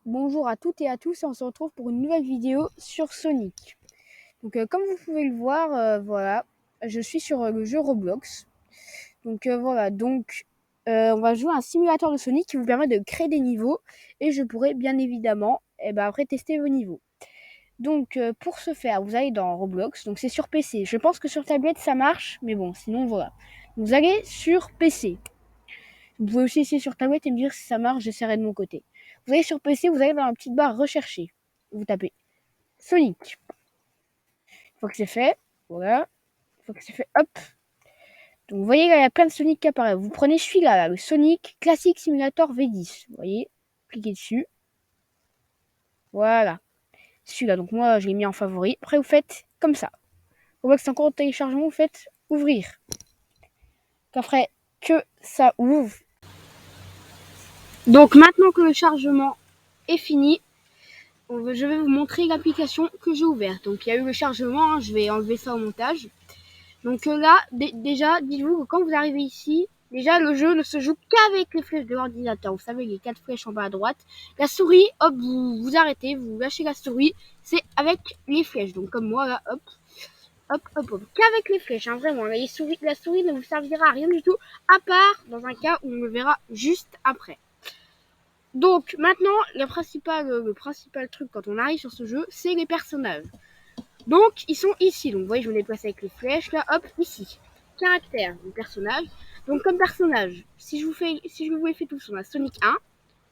Bonjour à toutes et à tous, on se retrouve pour une nouvelle vidéo sur Sonic. Donc comme vous pouvez le voir, voilà, je suis sur le jeu Roblox. Donc voilà, on va jouer à un simulateur de Sonic qui vous permet de créer des niveaux et je pourrai bien évidemment après tester vos niveaux. Donc pour ce faire, vous allez dans Roblox, donc c'est sur PC. Je pense que sur tablette ça marche, mais bon, sinon voilà. Vous allez sur PC. Vous pouvez aussi essayer sur tablette et me dire si ça marche, j'essaierai de mon côté. Vous allez sur PC, vous allez dans la petite barre rechercher. Vous tapez Sonic. Une fois que c'est fait, voilà. Une fois que c'est fait, hop. Donc vous voyez là, il y a plein de Sonic qui apparaissent. Vous prenez celui-là, là, le Sonic Classic Simulator V10. Vous voyez, cliquez dessus. Voilà. Celui-là, donc moi je l'ai mis en favori. Après vous faites comme ça. Vous voyez que c'est encore au téléchargement, vous faites ouvrir. Qu'après que ça ouvre. Donc maintenant que le chargement est fini, je vais vous montrer l'application que j'ai ouverte. Donc il y a eu le chargement, je vais enlever ça au montage. Donc là, déjà, dites-vous que quand vous arrivez ici, déjà le jeu ne se joue qu'avec les flèches de l'ordinateur. Vous savez, les 4 flèches en bas à droite. La souris, hop, vous arrêtez, vous lâchez la souris, c'est avec les flèches. Donc comme moi, là, hop, hop, hop, hop. Qu'avec les flèches, hein, vraiment. La souris ne vous servira à rien du tout, à part dans un cas où on le verra juste après. Donc maintenant, le principal truc quand on arrive sur ce jeu, c'est les personnages. Donc ils sont ici. Donc vous voyez, je me déplace avec les flèches là, hop, ici. Caractère du personnage. Donc comme personnage, si je vous les fais tous, on a Sonic 1,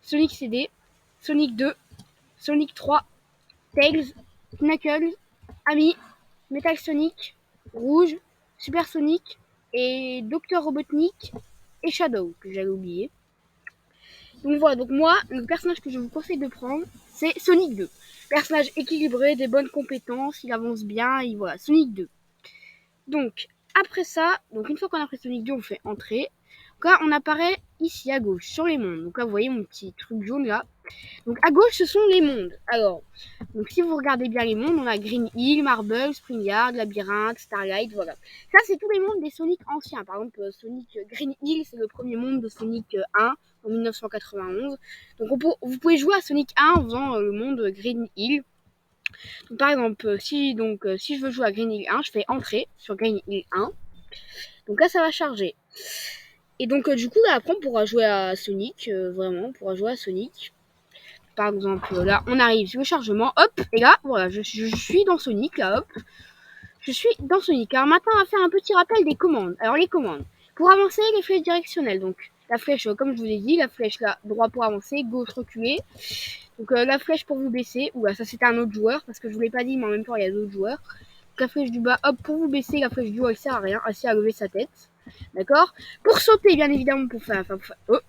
Sonic CD, Sonic 2, Sonic 3, Tails, Knuckles, Amy, Metal Sonic, Rouge, Super Sonic et Dr Robotnik et Shadow que j'avais oublié. Donc voilà, donc moi, le personnage que je vous conseille de prendre, c'est Sonic 2. Personnage équilibré, des bonnes compétences, il avance bien, et voilà, Sonic 2. Donc, après ça, donc une fois qu'on a pris Sonic 2, on fait entrer. Donc là, on apparaît ici à gauche, sur les mondes. Donc là, vous voyez mon petit truc jaune là. Donc à gauche, ce sont les mondes. Alors, donc si vous regardez bien les mondes, on a Green Hill, Marble, Spring Yard, Labyrinthe, Starlight, voilà. Ça, c'est tous les mondes des Sonic anciens. Par exemple, Sonic Green Hill, c'est le premier monde de Sonic 1 en 1991. Donc vous pouvez jouer à Sonic 1 en faisant le monde Green Hill. Donc, par exemple, si je veux jouer à Green Hill 1, je fais entrer sur Green Hill 1. Donc là, ça va charger. Et donc, du coup, là, après, on pourra jouer à Sonic. Vraiment, on pourra jouer à Sonic. Par exemple, là, on arrive sur le chargement, hop, et là, voilà, je suis dans Sonic, là, hop, je suis dans Sonic. Alors maintenant, on va faire un petit rappel des commandes. Alors, les commandes. Pour avancer, les flèches directionnelles, donc la flèche, comme je vous l'ai dit, la flèche là, droit pour avancer, gauche reculer. Donc la flèche pour vous baisser, ou ça c'était un autre joueur, parce que je vous l'ai pas dit, mais en même temps, il y a d'autres joueurs. Donc, la flèche du bas, hop, pour vous baisser, la flèche du haut, elle sert à rien, elle sert à lever sa tête. D'accord. Pour sauter, bien évidemment, oh,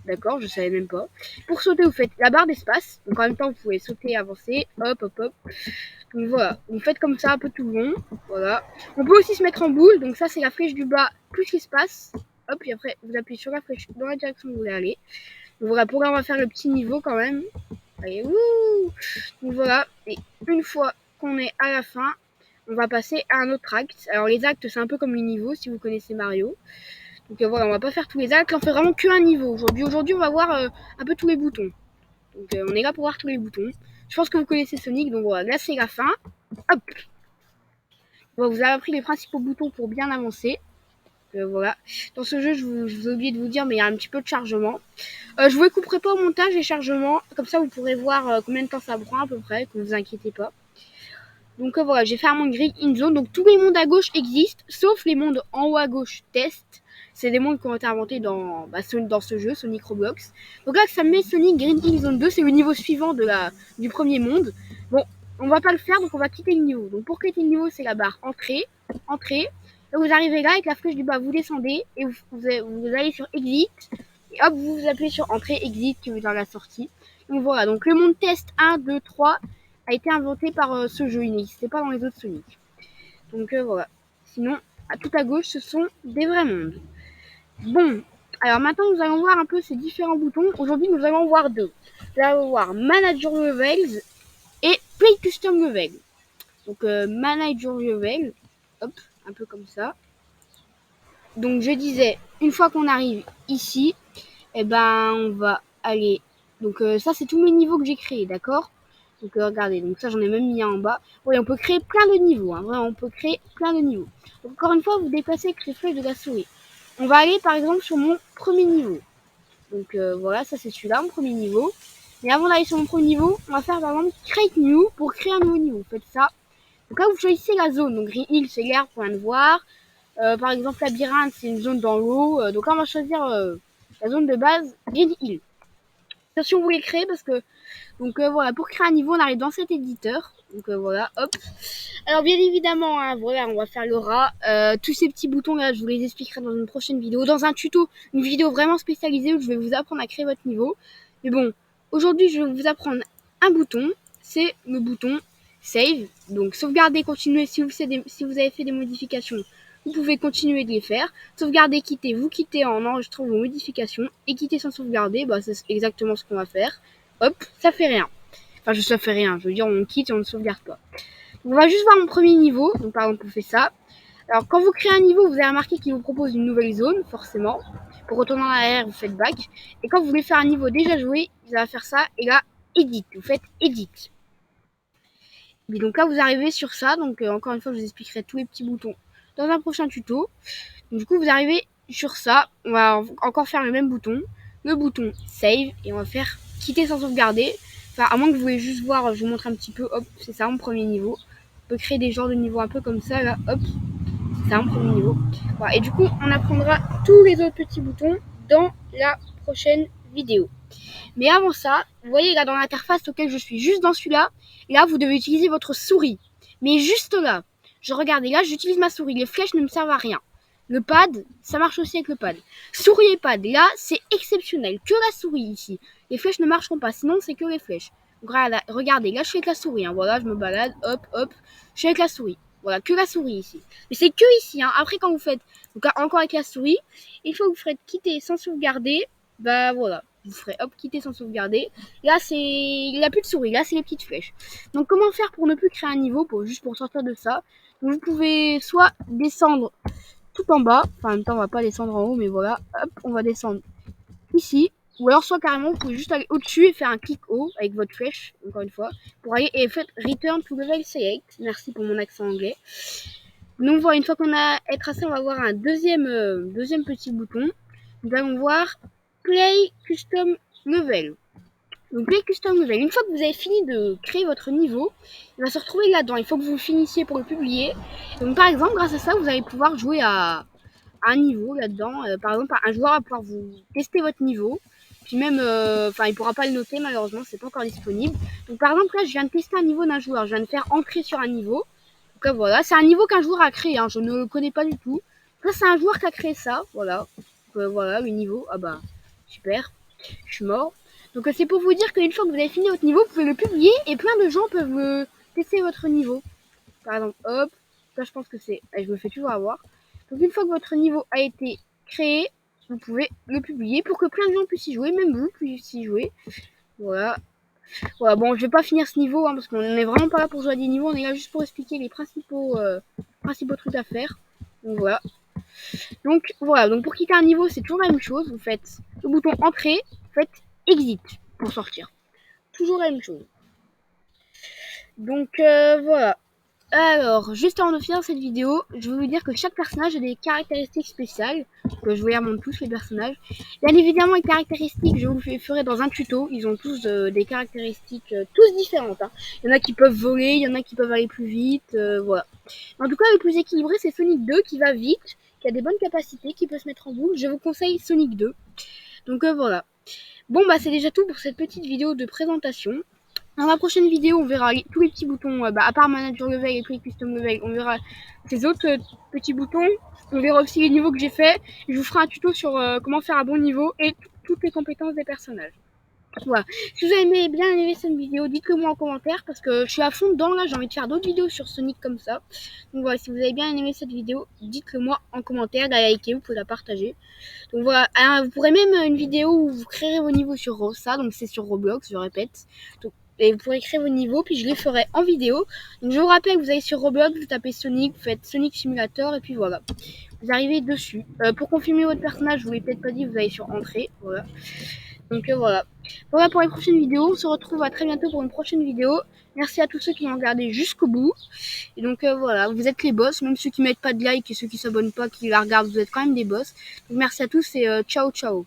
d'accord, je savais même pas. Pour sauter, vous faites la barre d'espace. Donc en même temps, vous pouvez sauter, avancer. Hop, hop, hop. Donc voilà, vous faites comme ça un peu tout le long. Voilà. On peut aussi se mettre en boule. Donc ça, c'est la flèche du bas plus l'espace. Hop, et après, vous appuyez sur la flèche dans la direction où vous voulez aller. Donc voilà, pour là, on va faire le petit niveau quand même. Allez, wouh. Donc voilà, et une fois qu'on est à la fin, on va passer à un autre acte. Alors les actes, c'est un peu comme les niveaux, si vous connaissez Mario. Donc voilà, on va pas faire tous les actes, on fait vraiment qu'un niveau aujourd'hui. Aujourd'hui, on va voir un peu tous les boutons. Donc on est là pour voir tous les boutons. Je pense que vous connaissez Sonic, donc voilà, là c'est la fin. Hop. Bon, vous avez appris les principaux boutons pour bien avancer. Voilà. Dans ce jeu, je vous ai oublié de vous dire, mais il y a un petit peu de chargement. Je vous les couperai pas au montage, les chargements. Comme ça, vous pourrez voir combien de temps ça prend à peu près, que vous inquiétez pas. Donc voilà, j'ai fait un monde Green In Zone. Donc tous les mondes à gauche existent, sauf les mondes en haut à gauche test. C'est des mondes qui ont été inventés dans ce jeu, Sonic Roblox. Donc là, ça met Sonic Green Hill Zone 2, c'est le niveau suivant du premier monde. Bon, on va pas le faire, donc on va quitter le niveau. Donc pour quitter le niveau, c'est la barre entrée, entrée. Là, vous arrivez là, avec la flèche du bas, vous descendez, et vous allez sur Exit. Et hop, vous appuyez sur Entrée, Exit, qui veut dire la sortie. Donc voilà, donc le monde test 1, 2, 3 a été inventé par ce jeu, il n'existait pas dans les autres Sonic. Donc voilà. Sinon, tout à gauche, ce sont des vrais mondes. Bon, alors maintenant nous allons voir un peu ces différents boutons. Aujourd'hui nous allons voir deux. Nous allons voir Manager Levels et Play Custom Level. Donc Manager Level, hop, un peu comme ça. Donc je disais, une fois qu'on arrive ici, on va aller Donc ça c'est tous mes niveaux que j'ai créés, d'accord? Donc regardez, donc ça j'en ai même mis un en bas. Oui, on peut créer plein de niveaux, hein. Vraiment, on peut créer plein de niveaux. Donc, encore une fois, vous déplacez avec les flèches de la souris. On va aller par exemple sur mon premier niveau. Donc voilà, ça c'est celui-là, mon premier niveau. Mais avant d'aller sur mon premier niveau, on va faire par exemple Create New pour créer un nouveau niveau. Faites ça. Donc là, vous choisissez la zone. Donc Green Hill, c'est l'air pour rien de voir. Par exemple, Labyrinthe, c'est une zone dans l'eau. Donc là, on va choisir la zone de base Green Hill. Attention, vous voulez créer parce que donc voilà, pour créer un niveau, on arrive dans cet éditeur. Donc voilà, hop. Alors bien évidemment, hein, voilà, on va faire le rat. Tous ces petits boutons là, je vous les expliquerai dans une prochaine vidéo, dans un tuto, une vidéo vraiment spécialisée où je vais vous apprendre à créer votre niveau. Mais bon, aujourd'hui, je vais vous apprendre un bouton. C'est le bouton Save. Donc sauvegarder, continuer. Si vous avez fait des modifications, vous pouvez continuer de les faire. Sauvegarder, quitter, vous quittez en enregistrant vos modifications. Et quitter sans sauvegarder, bah, c'est exactement ce qu'on va faire. Hop, ça fait rien. Enfin, ça fait rien. Je veux dire, on quitte et on ne sauvegarde pas. On va juste voir mon premier niveau. Donc, par exemple, on fait ça. Alors, quand vous créez un niveau, vous avez remarqué qu'il vous propose une nouvelle zone, forcément. Pour retourner en arrière, vous faites back. Et quand vous voulez faire un niveau déjà joué, vous allez faire ça. Et là, edit. Vous faites edit. Et donc là, vous arrivez sur ça. Donc, encore une fois, je vous expliquerai tous les petits boutons dans un prochain tuto. Donc, du coup, vous arrivez sur ça. On va encore faire le même bouton. Le bouton save. Et on va faire quitter sans sauvegarder. Enfin, à moins que vous voulez juste voir, je vous montre un petit peu. Hop, c'est ça, mon premier niveau. On peut créer des genres de niveaux un peu comme ça, là. Hop, c'est ça, mon premier niveau. Voilà. Et du coup, on apprendra tous les autres petits boutons dans la prochaine vidéo. Mais avant ça, vous voyez là dans l'interface auquel je suis, juste dans celui-là, là, vous devez utiliser votre souris. Mais juste là, je regarde, et là, j'utilise ma souris. Les flèches ne me servent à rien. Le pad, ça marche aussi avec le pad. Souris et pad, là, c'est exceptionnel. Que la souris ici. Les flèches ne marcheront pas, sinon c'est que les flèches. Donc, regardez, là, je suis avec la souris. Hein. Voilà, je me balade, hop, hop. Je suis avec la souris. Voilà, que la souris ici. Mais c'est que ici. Hein. Après, quand vous faites, donc encore avec la souris, une fois que vous ferez quitter sans sauvegarder, bah voilà. Vous ferez hop, quitter sans sauvegarder. Là, il n'y a plus de souris. Là, c'est les petites flèches. Donc, comment faire pour ne plus créer un niveau, juste pour sortir de ça? Donc, vous pouvez soit descendre tout en bas. Enfin, en même temps, on va pas descendre en haut, mais voilà. Hop, on va descendre ici. Ou alors, soit carrément, vous pouvez juste aller au-dessus et faire un clic haut avec votre flèche, encore une fois, pour aller et faites Return to Level Select. Merci pour mon accent anglais. Donc, voilà, une fois qu'on a tracé, on va voir un deuxième petit bouton. Nous allons voir Play Custom Level. Donc, Play Custom Level. Une fois que vous avez fini de créer votre niveau, il va se retrouver là-dedans. Il faut que vous le finissiez pour le publier. Donc, par exemple, grâce à ça, vous allez pouvoir jouer à un niveau là-dedans. Par exemple, un joueur va pouvoir vous tester votre niveau. Puis même, il pourra pas le noter malheureusement, c'est pas encore disponible. Donc par exemple là, je viens de tester un niveau d'un joueur. Je viens de faire entrer sur un niveau. Donc là, voilà, c'est un niveau qu'un joueur a créé. Hein, je ne le connais pas du tout. Là, c'est un joueur qui a créé ça. Voilà. Donc, voilà le niveau. Ah bah super. Je suis mort. Donc c'est pour vous dire qu'une fois que vous avez fini votre niveau, vous pouvez le publier et plein de gens peuvent tester votre niveau. Par exemple, hop. Ça, je pense que c'est. Je me fais toujours avoir. Donc une fois que votre niveau a été créé, vous pouvez le publier pour que plein de gens puissent y jouer, même vous puissiez y jouer. Voilà. Voilà, bon, je vais pas finir ce niveau parce qu'on n'est vraiment pas là pour jouer à des niveaux, on est là juste pour expliquer les principaux trucs à faire. Donc voilà. Donc voilà, donc pour quitter un niveau, c'est toujours la même chose. Vous faites le bouton entrée, vous faites exit pour sortir. Toujours la même chose. Donc voilà. Alors, juste avant de finir cette vidéo, je veux vous dire que chaque personnage a des caractéristiques spéciales. Que je vous les remonte tous les personnages. Bien évidemment, les caractéristiques, je vous les ferai dans un tuto. Ils ont tous des caractéristiques tous différentes. Hein. Il y en a qui peuvent voler, il y en a qui peuvent aller plus vite, voilà. En tout cas, le plus équilibré, c'est Sonic 2 qui va vite, qui a des bonnes capacités, qui peut se mettre en boule. Je vous conseille Sonic 2. Donc voilà. Bon, bah c'est déjà tout pour cette petite vidéo de présentation. Dans la prochaine vidéo, on verra tous les petits boutons, à part Manager Level et Play Custom Level, on verra ces autres petits boutons. On verra aussi les niveaux que j'ai fait. Je vous ferai un tuto sur comment faire un bon niveau et toutes les compétences des personnages. Voilà. Si vous avez bien aimé cette vidéo, dites-le moi en commentaire parce que je suis à fond dedans là, j'ai envie de faire d'autres vidéos sur Sonic comme ça. Donc voilà, si vous avez bien aimé cette vidéo, dites-le moi en commentaire, la liker, vous pouvez la partager. Donc voilà, vous pourrez même une vidéo où vous créerez vos niveaux sur Rosa, donc c'est sur Roblox, je répète. Donc, et vous pourrez créer vos niveaux, puis je les ferai en vidéo. Donc je vous rappelle, vous allez sur Roblox, vous tapez Sonic, vous faites Sonic Simulator, et puis voilà. Vous arrivez dessus. Pour confirmer votre personnage, je vous l'ai peut-être pas dit, vous allez sur Entrée, voilà. Donc voilà. Voilà pour les prochaines vidéos. On se retrouve à très bientôt pour une prochaine vidéo. Merci à tous ceux qui m'ont regardé jusqu'au bout. Et donc voilà, vous êtes les boss. Même ceux qui mettent pas de like et ceux qui s'abonnent pas, qui la regardent, vous êtes quand même des boss. Donc merci à tous et ciao ciao.